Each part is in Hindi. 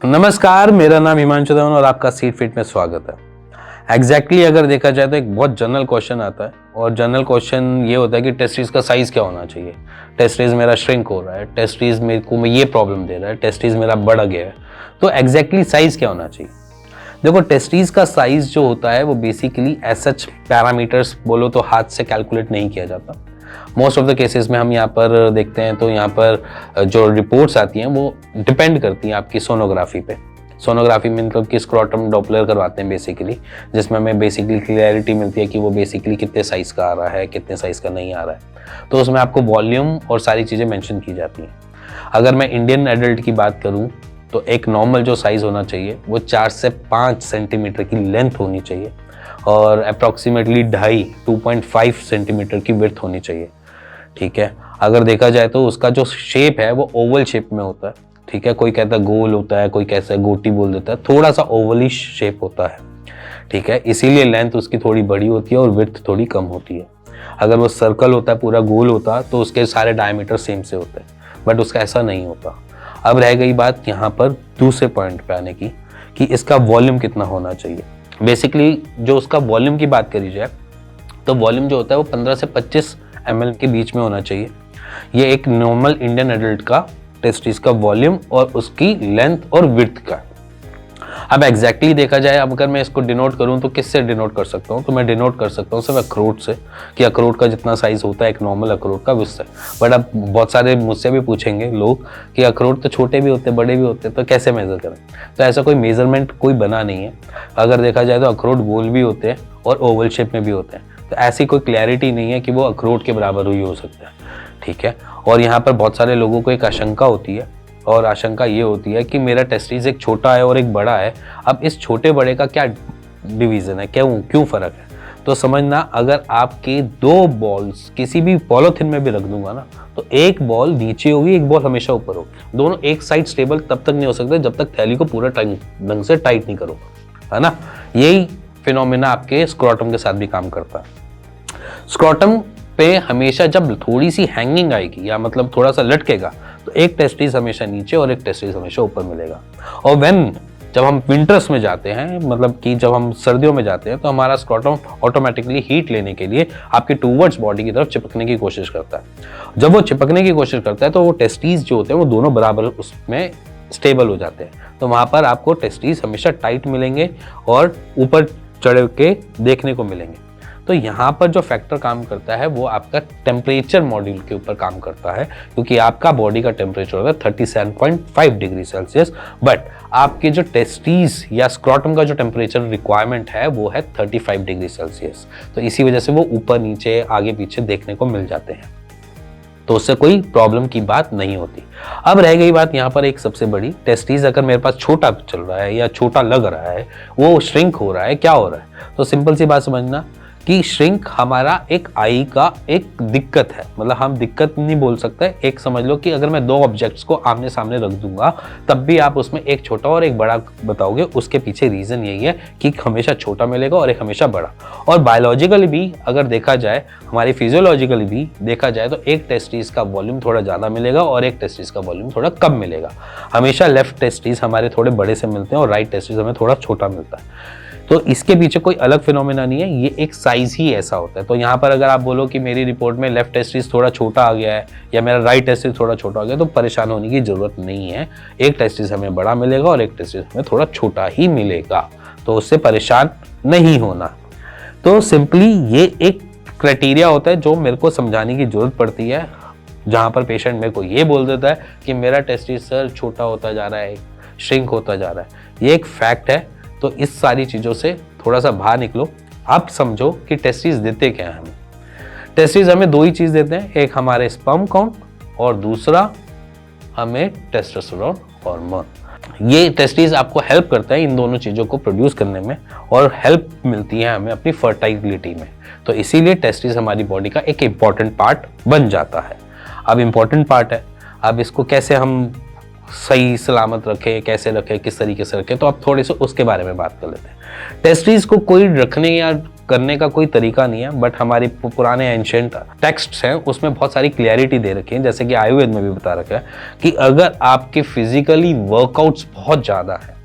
नमस्कार, मेरा नाम हिमांशु धवन और आपका सीट फिट में स्वागत है। एग्जैक्टली अगर देखा जाए तो एक बहुत जनरल क्वेश्चन आता है और जनरल क्वेश्चन ये होता है कि टेस्टिस का साइज क्या होना चाहिए। टेस्टिस मेरा श्रिंक हो रहा है, टेस्टिस मेरे को ये प्रॉब्लम दे रहा है, टेस्टिस मेरा बढ़ गया है, तो एग्जैक्टली साइज क्या होना चाहिए। देखो, टेस्टिस का साइज जो होता है वो बेसिकली एज सच पैरामीटर्स बोलो तो हाथ से कैलकुलेट नहीं किया जाता। मोस्ट ऑफ द केसेस में हम यहाँ पर देखते हैं तो यहाँ पर जो रिपोर्ट्स आती हैं वो डिपेंड करती हैं आपकी सोनोग्राफी पे। सोनोग्राफी में मतलब कि स्क्रोटम डॉपलर करवाते हैं बेसिकली, जिसमें हमें बेसिकली क्लियरिटी मिलती है कि वो बेसिकली कितने साइज़ का आ रहा है, कितने साइज़ का नहीं आ रहा है। तो उसमें आपको वॉल्यूम और सारी चीज़ें मेंशन की जाती हैं। अगर मैं इंडियन एडल्ट की बात करूँ तो एक नॉर्मल जो साइज़ होना चाहिए वो 4 से 5 सेंटीमीटर की लेंथ होनी चाहिए और अप्रॉक्सीमेटली 2.5 सेंटीमीटर की विड्थ होनी चाहिए। ठीक है, अगर देखा जाए तो उसका जो शेप है वो ओवल शेप में होता है। ठीक है, कोई कहता है गोल होता है, कोई कहता है गोटी बोल देता है, थोड़ा सा ओवलिश शेप होता है। ठीक है, इसीलिए लेंथ उसकी थोड़ी बड़ी होती है और विड्थ थोड़ी कम होती है। अगर वो सर्कल होता है, पूरा गोल होता तो उसके सारे डायमीटर सेम से होते हैं, बट उसका ऐसा नहीं होता। अब रह गई बात यहाँ पर दूसरे पॉइंट पे आने की कि इसका वॉल्यूम कितना होना चाहिए। बेसिकली जो उसका वॉल्यूम की बात करी जाए तो वॉल्यूम जो होता है वो 15 से 25 ml के बीच में होना चाहिए। ये एक नॉर्मल इंडियन एडल्ट का टेस्टिस का वॉल्यूम और उसकी लेंथ और विड्थ का। अब एग्जैक्टली देखा जाए, अब अगर मैं इसको डिनोट करूं तो किससे डिनोट कर सकता हूं, तो मैं डिनोट कर सकता हूं सिर्फ अखरोट से, कि अखरोट का जितना साइज होता है एक नॉर्मल अखरोट का उससे। बट अब बहुत सारे मुझसे भी पूछेंगे लोग कि अखरोट तो छोटे भी होते बड़े भी होते, तो कैसे मेजर करें। तो ऐसा कोई मेजरमेंट कोई बना नहीं है। अगर देखा जाए तो अखरोट गोल भी होते हैं और ओवल शेप में भी होते हैं, तो ऐसी कोई क्लैरिटी नहीं है कि वो अखरोट के बराबर ही हो सकता है। ठीक है, और यहाँ पर बहुत सारे लोगों को एक आशंका होती है और आशंका ये होती है कि मेरा टेस्टिस एक छोटा है और एक बड़ा है, अब इस छोटे बड़े का क्या डिवीज़न है, क्यों फ़र्क है। तो समझना, अगर आपके 2 बॉल्स किसी भी पॉलीथिन में भी रख दूंगा ना, तो एक बॉल नीचे होगी, एक बॉल हमेशा ऊपर होगी। दोनों एक साइड स्टेबल तब तक नहीं हो सकते जब तक थैली को पूरा ढंग से टाइट नहीं करोगे, है ना। यही फिनोमेना आपके स्क्रोटम के साथ भी काम करता है। स्क्रोटम पे हमेशा जब थोड़ी सी हैंगिंग आएगी या मतलब थोड़ा सा लटकेगा, तो एक टेस्टिस हमेशा नीचे और एक टेस्टिस हमेशा ऊपर मिलेगा। और जब हम विंटर्स में जाते हैं, मतलब कि जब हम सर्दियों में जाते हैं, तो हमारा स्क्रोटम ऑटोमेटिकली हीट लेने के लिए आपके टूवर्ड्स बॉडी की तरफ चिपकने की कोशिश करता है। जब वो चिपकने की कोशिश करता है तो वो टेस्टिस जो होते हैं वो दोनों बराबर उसमें स्टेबल हो जाते हैं। तो वहाँ पर आपको टेस्टिस हमेशा टाइट मिलेंगे और ऊपर चढ़ के देखने को मिलेंगे। तो यहाँ पर जो फैक्टर काम करता है वो आपका टेम्परेचर मॉड्यूल के ऊपर काम करता है, क्योंकि आपका बॉडी का टेम्परेचर होता है 37.5 डिग्री सेल्सियस, बट आपके जो टेस्टिस या स्क्रोटम का जो टेम्परेचर रिक्वायरमेंट है वो है 35 डिग्री सेल्सियस। तो इसी वजह से वो ऊपर नीचे आगे पीछे देखने को मिल जाते हैं, तो उससे कोई प्रॉब्लम की बात नहीं होती। अब रह गई बात यहाँ पर एक सबसे बड़ी, टेस्टिस अगर मेरे पास छोटा चल रहा है या छोटा लग रहा है, वो श्रिंक हो रहा है, क्या हो रहा है। तो सिंपल सी बात समझना कि श्रिंक हमारा एक आई का एक दिक्कत है, मतलब हम दिक्कत नहीं बोल सकते, एक समझ लो कि अगर मैं 2 ऑब्जेक्ट्स को आमने सामने रख दूंगा तब भी आप उसमें एक छोटा और एक बड़ा बताओगे, उसके पीछे रीजन यही है कि हमेशा छोटा मिलेगा और एक हमेशा बड़ा। और बायोलॉजिकली भी अगर देखा जाए, हमारी फिजियोलॉजिकली भी देखा जाए, तो एक टेस्टिस का वॉल्यूम थोड़ा ज़्यादा मिलेगा और एक टेस्टिस का वॉल्यूम थोड़ा कम मिलेगा। हमेशा लेफ्ट टेस्टिस हमारे थोड़े बड़े से मिलते हैं और राइट टेस्टिस हमें थोड़ा छोटा मिलता है। तो इसके पीछे कोई अलग फिनोमेना नहीं है, ये एक साइज ही ऐसा होता है। तो यहाँ पर अगर आप बोलो कि मेरी रिपोर्ट में लेफ्ट टेस्टिस थोड़ा छोटा आ गया है या मेरा राइट टेस्टिस थोड़ा छोटा आ गया, तो परेशान होने की जरूरत नहीं है। एक टेस्टिस हमें बड़ा मिलेगा और एक टेस्टिस हमें थोड़ा छोटा ही मिलेगा, तो उससे परेशान नहीं होना। तो सिंपली ये एक क्राइटेरिया होता है जो मेरे को समझाने की जरूरत पड़ती है, जहाँ पर पेशेंट मेरे को ये बोल देता है कि मेरा टेस्टिस सर छोटा होता जा रहा है, श्रिंक होता जा रहा है। ये एक फैक्ट है। तो इस सारी चीज़ों से थोड़ा सा बाहर निकलो। आप समझो कि टेस्टिस देते क्या हैं हमें। टेस्टिस हमें 2 ही चीज़ देते हैं, एक हमारे स्पर्म काउंट और दूसरा हमें टेस्टोस्टेरोन हार्मोन। ये टेस्टिस आपको हेल्प करता है इन दोनों चीज़ों को प्रोड्यूस करने में और हेल्प मिलती है हमें अपनी फर्टाइलिटी में। तो इसीलिए टेस्टिस हमारी बॉडी का एक इम्पॉर्टेंट पार्ट बन जाता है। अब इम्पॉर्टेंट पार्ट है, अब इसको कैसे हम सही सलामत रखें, कैसे रखें, किस तरीके से रखें, तो आप थोड़े से उसके बारे में बात कर लेते हैं। टेस्टिस को कोई रखने या करने का कोई तरीका नहीं है, बट हमारे पुराने एंशिएंट टेक्स्ट्स हैं उसमें बहुत सारी क्लियरिटी दे रखी है, जैसे कि आयुर्वेद में भी बता रखा है कि अगर आपके फिजिकली वर्कआउट्स बहुत ज़्यादा है,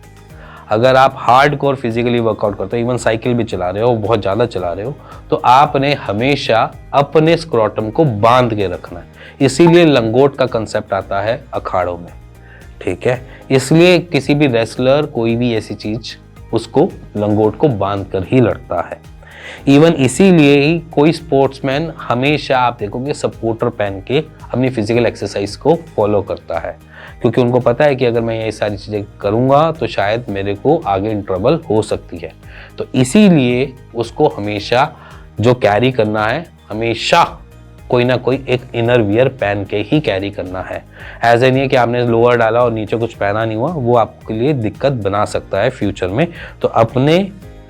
अगर आप हार्डकोर फिजिकली वर्कआउट करते हो, इवन साइकिल भी चला रहे हो, बहुत ज़्यादा चला रहे हो, तो आपने हमेशा अपने स्क्रोटम को बांध के रखना है। इसीलिए लंगोट का कंसेप्ट आता है अखाड़ों में, ठीक है। इसलिए किसी भी रेसलर, कोई भी ऐसी चीज, उसको लंगोट को बांध कर ही लड़ता है। इवन इसीलिए ही कोई स्पोर्ट्समैन हमेशा आप देखोगे सपोर्टर पहन के अपनी फिजिकल एक्सरसाइज को फॉलो करता है, क्योंकि उनको पता है कि अगर मैं ये सारी चीज़ें करूँगा तो शायद मेरे को आगे ट्रबल हो सकती है। तो इसीलिए उसको हमेशा जो कैरी करना है, हमेशा कोई ना कोई एक इनर वियर पहन के ही कैरी करना है। ऐसा नहीं है कि आपने लोअर डाला और नीचे कुछ पहना नहीं हुआ, वो आपके लिए दिक्कत बना सकता है फ्यूचर में। तो अपने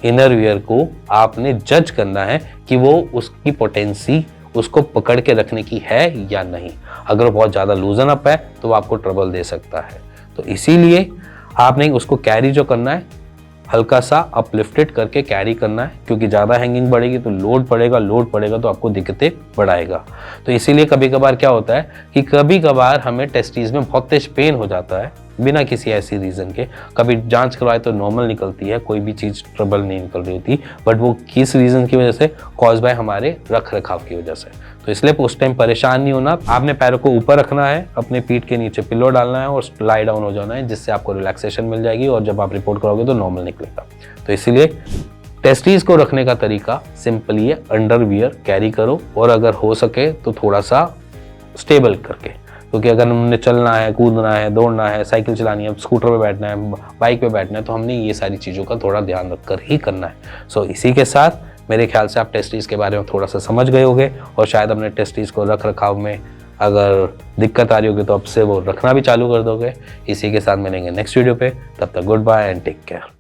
इनर वियर को आपने जज करना है कि वो उसकी पोटेंसी उसको पकड़ के रखने की है या नहीं। अगर वो बहुत ज़्यादा लूजन अप है तो वो आपको ट्रबल दे सकता है। तो इसीलिए आपने उसको कैरी जो करना है, हल्का सा अपलिफ्टेड करके कैरी करना है, क्योंकि ज़्यादा हैंगिंग बढ़ेगी तो लोड पड़ेगा तो आपको दिक्कतें बढ़ाएगा। तो इसीलिए कभी कभार क्या होता है कि कभी कभार हमें टेस्टीज में बहुत तेज पेन हो जाता है बिना किसी ऐसी रीज़न के। कभी जांच करवाए तो नॉर्मल निकलती है, कोई भी चीज़ ट्रबल नहीं निकल रही होती, बट वो किस रीज़न की वजह से, कॉज बाय हमारे रख रखाव की वजह से। तो इसलिए उस टाइम परेशान नहीं होना, आपने पैरों को ऊपर रखना है, अपने पीठ के नीचे पिलो डालना है और लाई डाउन हो जाना है, जिससे आपको रिलैक्सेशन मिल जाएगी और जब आप रिपोर्ट करोगे तो नॉर्मल निकलेगा। तो इसीलिए टेस्टीज को रखने का तरीका सिंपली है, अंडरवियर कैरी करो और अगर हो सके तो थोड़ा सा स्टेबल करके, क्योंकि अगर हमने चलना है, कूदना है, दौड़ना है, साइकिल चलानी है, स्कूटर पे बैठना है, बाइक पे बैठना है, तो हमने ये सारी चीज़ों का थोड़ा ध्यान रखकर ही करना है। सो इसी के साथ मेरे ख्याल से आप टेस्टीज के बारे में थोड़ा सा समझ गए होंगे और शायद अपने टेस्टीज को रख रखाव में अगर दिक्कत आ रही होगी तो अब से वो रखना भी चालू कर दोगे। इसी के साथ मिलेंगे नेक्स्ट वीडियो पे, तब तक good bye and take care.